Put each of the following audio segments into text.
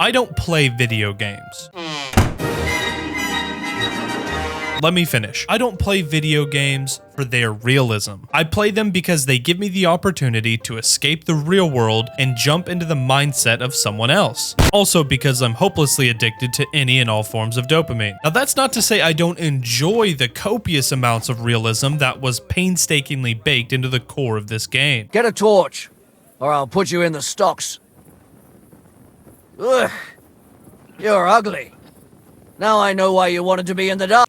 I don't play video games. Let me finish. I don't play video games for their realism. I play them because they give me the opportunity to escape the real world and jump into the mindset of someone else. Also because I'm hopelessly addicted to any and all forms of dopamine. Now that's not to say I don't enjoy the copious amounts of realism that was painstakingly baked into the core of this game. Get a torch, or I'll put you in the stocks. Ugh, you're ugly. Now I know why you wanted to be in the dark.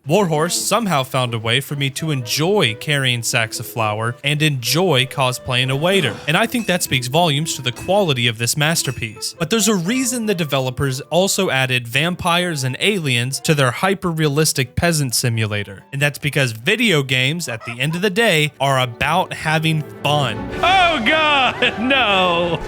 Warhorse somehow found a way for me to enjoy carrying sacks of flour and enjoy cosplaying a waiter, and I think that speaks volumes to the quality of this masterpiece. But there's a reason the developers also added vampires and aliens to their hyper-realistic peasant simulator, and that's because video games, at the end of the day, are about having fun. Oh god, no!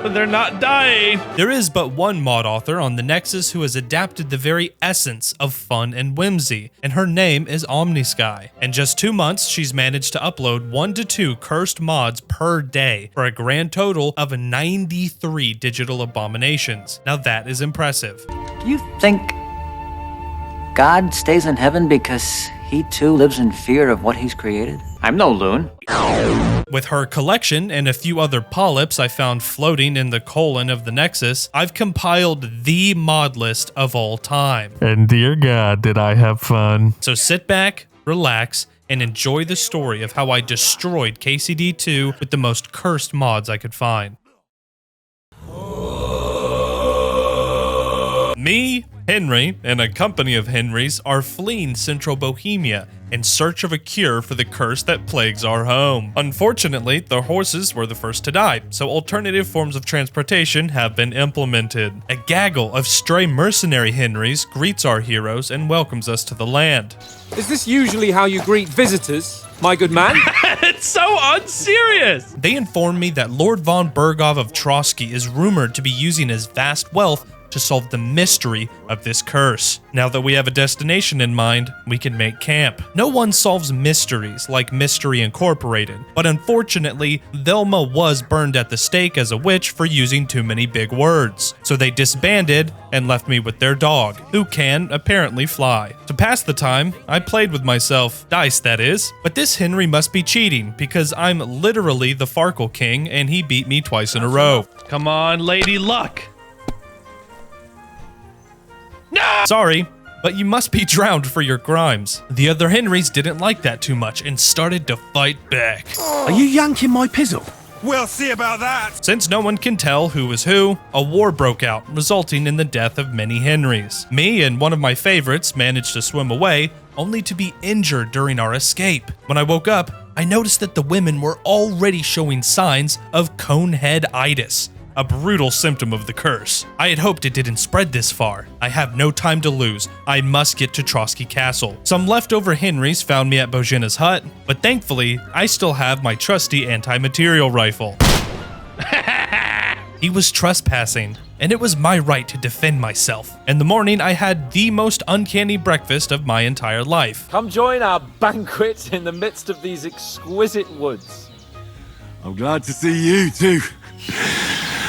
They're not dying. There is but one mod author on the Nexus who has adapted the very essence of fun and whimsy, and her name is OmniSky. In just 2 months, she's managed to upload 1 to 2 cursed mods per day for a grand total of 93 digital abominations. Now that is impressive. You think God stays in heaven because he too lives in fear of what he's created? I'm no loon. With her collection and a few other polyps I found floating in the colon of the Nexus, I've compiled the mod list of all time. And dear God, did I have fun. So sit back, relax, and enjoy the story of how I destroyed KCD2 with the most cursed mods I could find. Me, Henry, and a company of Henrys are fleeing central Bohemia in search of a cure for the curse that plagues our home. Unfortunately, the horses were the first to die, so alternative forms of transportation have been implemented. A gaggle of stray mercenary Henrys greets our heroes and welcomes us to the land. Is this usually how you greet visitors, my good man? It's so unserious. They inform me that Lord von Bergov of Trosky is rumored to be using his vast wealth to solve the mystery of this curse. Now that we have a destination in mind, we can make camp. No one solves mysteries like Mystery Incorporated, but unfortunately, Velma was burned at the stake as a witch for using too many big words. So they disbanded and left me with their dog, who can apparently fly. To pass the time, I played with myself. Dice, that is. But this Henry must be cheating, because I'm literally the Farkle King, and he beat me twice in a row. Come on, Lady Luck. No! Sorry, but you must be drowned for your crimes. The other Henrys didn't like that too much and started to fight back. Are you yanking my pizzle? We'll see about that. Since no one can tell who was who, a war broke out, resulting in the death of many Henrys. Me and one of my favorites managed to swim away, only to be injured during our escape. When I woke up, I noticed that the women were already showing signs of conehead-itis, a brutal symptom of the curse. I had hoped it didn't spread this far. I have no time to lose. I must get to Trosky Castle. Some leftover Henrys found me at Bojina's hut, but thankfully, I still have my trusty anti-material rifle. He was trespassing, and it was my right to defend myself. In the morning, I had the most uncanny breakfast of my entire life. Come join our banquet in the midst of these exquisite woods. I'm glad to see you too.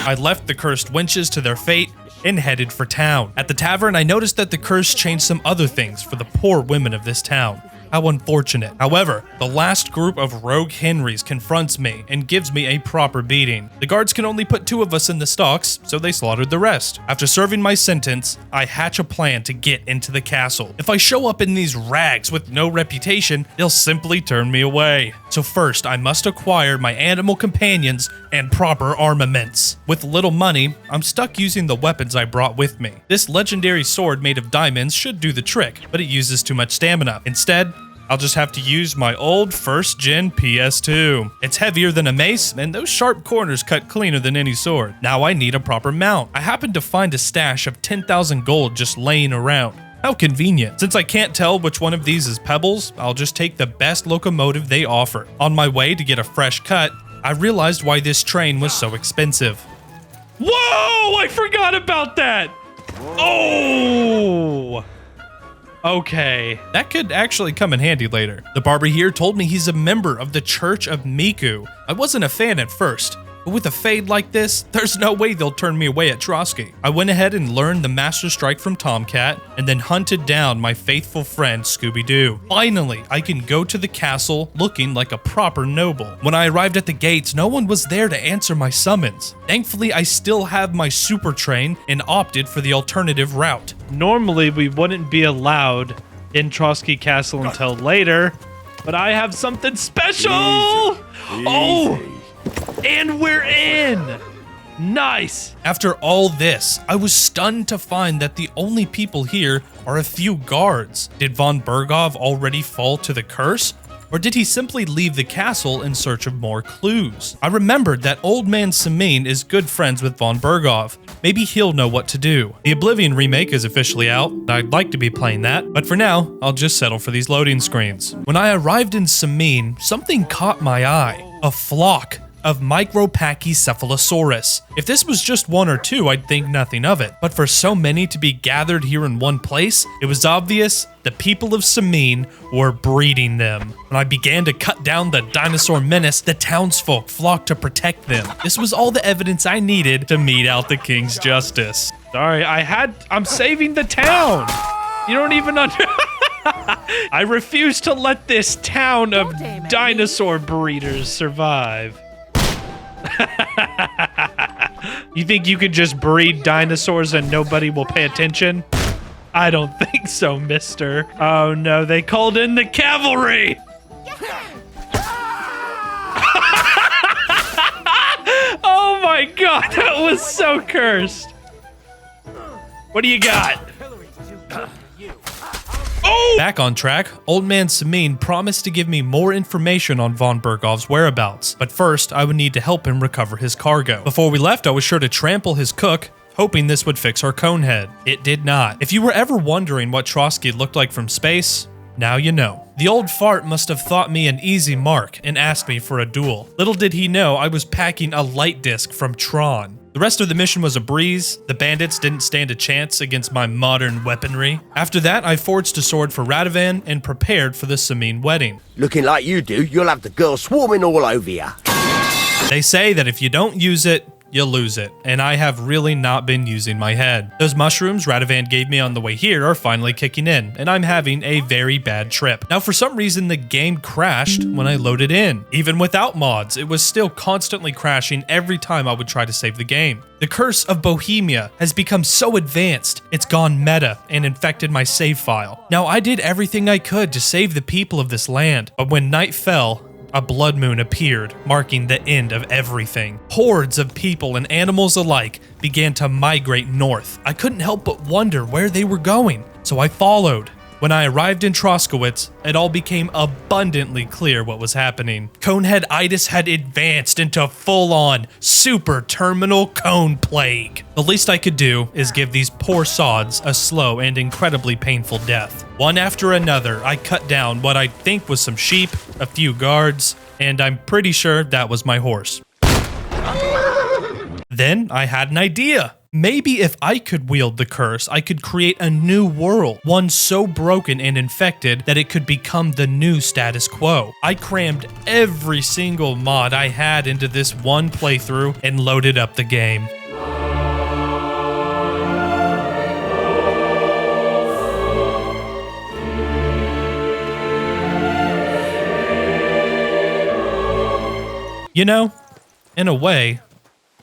I left the cursed wenches to their fate and headed for town. At the tavern, I noticed that the curse changed some other things for the poor women of this town. How unfortunate. However, the last group of rogue Henrys confronts me and gives me a proper beating. The guards can only put 2 of us in the stocks, so they slaughtered the rest. After serving my sentence, I hatch a plan to get into the castle. If I show up in these rags with no reputation, they'll simply turn me away. So first, I must acquire my animal companions and proper armaments. With little money, I'm stuck using the weapons I brought with me. This legendary sword made of diamonds should do the trick, but it uses too much stamina. Instead, I'll just have to use my old first-gen PS2. It's heavier than a mace, and those sharp corners cut cleaner than any sword. Now I need a proper mount. I happened to find a stash of 10,000 gold just laying around. How convenient. Since I can't tell which one of these is pebbles, I'll just take the best locomotive they offer. On my way to get a fresh cut, I realized why this train was so expensive. Whoa! I forgot about that! Oh! Okay. That could actually come in handy later. The barber here told me he's a member of the Church of Miku. I wasn't a fan at first, but with a fade like this, there's no way they'll turn me away at Trosky. I went ahead and learned the Master Strike from Tomcat, and then hunted down my faithful friend Scooby-Doo. Finally, I can go to the castle looking like a proper noble. When I arrived at the gates, no one was there to answer my summons. Thankfully, I still have my super train and opted for the alternative route. Normally, we wouldn't be allowed in Trosky Castle until later, but I have something special! Oh! And we're in! Nice! After all this, I was stunned to find that the only people here are a few guards. Did von Berghoff already fall to the curse? Or did he simply leave the castle in search of more clues? I remembered that old man Samin is good friends with von Berghoff. Maybe he'll know what to do. The Oblivion remake is officially out. I'd like to be playing that, but for now, I'll just settle for these loading screens. When I arrived in Samin, something caught my eye. A flock of Micropachycephalosaurus. If this was just one or two, I'd think nothing of it. But for so many to be gathered here in one place, it was obvious the people of Samin were breeding them. When I began to cut down the dinosaur menace, the townsfolk flocked to protect them. This was all the evidence I needed to mete out the king's justice. Sorry, I'm saving the town. You don't even I refuse to let this town of dinosaur breeders survive. You think you could just breed dinosaurs and nobody will pay attention? I don't think so, mister. Oh no, they called in the cavalry! Oh my god, that was so cursed. What do you got? Oh! Back on track, old man Samin promised to give me more information on von Berghoff's whereabouts, but first I would need to help him recover his cargo. Before we left, I was sure to trample his cook, hoping this would fix our cone head. It did not. If you were ever wondering what Trosky looked like from space, now you know. The old fart must have thought me an easy mark and asked me for a duel. Little did he know I was packing a light disc from Tron. The rest of the mission was a breeze. The bandits didn't stand a chance against my modern weaponry. After that, I forged a sword for Radovan and prepared for the Samin wedding. Looking like you do, you'll have the girls swarming all over you. They say that if you don't use it, you lose it, and I have really not been using my head. Those mushrooms Radovan gave me on the way here are finally kicking in, and I'm having a very bad trip. Now, for some reason, the game crashed when I loaded in. Even without mods, it was still constantly crashing every time I would try to save the game. The curse of Bohemia has become so advanced, it's gone meta and infected my save file. Now, I did everything I could to save the people of this land, but when night fell, a blood moon appeared, marking the end of everything. Hordes of people and animals alike began to migrate north. I couldn't help but wonder where they were going, so I followed. When I arrived in Troskowitz, it all became abundantly clear what was happening. Conehead-itis had advanced into full-on super terminal cone plague. The least I could do is give these poor sods a slow and incredibly painful death. One after another, I cut down what I think was some sheep, a few guards, and I'm pretty sure that was my horse. Then I had an idea. Maybe if I could wield the curse, I could create a new world, one so broken and infected that it could become the new status quo. I crammed every single mod I had into this one playthrough and loaded up the game. You know, in a way,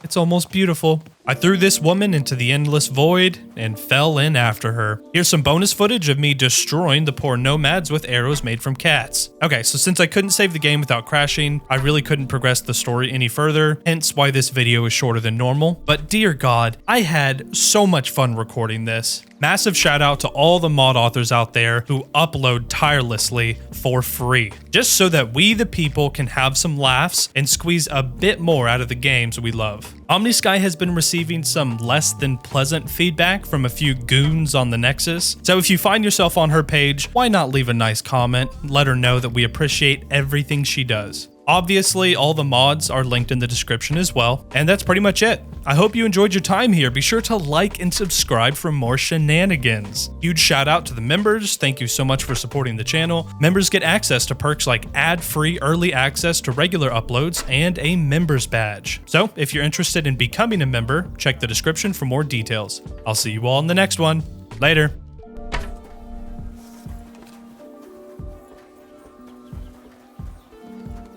it's almost beautiful. I threw this woman into the endless void and fell in after her. Here's some bonus footage of me destroying the poor nomads with arrows made from cats. Okay, so since I couldn't save the game without crashing, I really couldn't progress the story any further, hence why this video is shorter than normal. But dear God, I had so much fun recording this. Massive shout out to all the mod authors out there who upload tirelessly for free, just so that we the people can have some laughs and squeeze a bit more out of the games we love. OmniSky has been receiving some less than pleasant feedback from a few goons on the Nexus, so if you find yourself on her page, why not leave a nice comment and let her know that we appreciate everything she does. Obviously, all the mods are linked in the description as well. And that's pretty much it. I hope you enjoyed your time here. Be sure to like and subscribe for more shenanigans. Huge shout out to the members. Thank you so much for supporting the channel. Members get access to perks like ad-free early access to regular uploads and a members badge. So if you're interested in becoming a member, check the description for more details. I'll see you all in the next one. Later.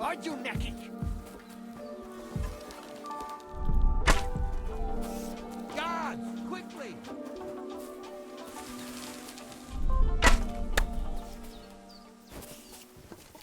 Are you naked? Guards, quickly!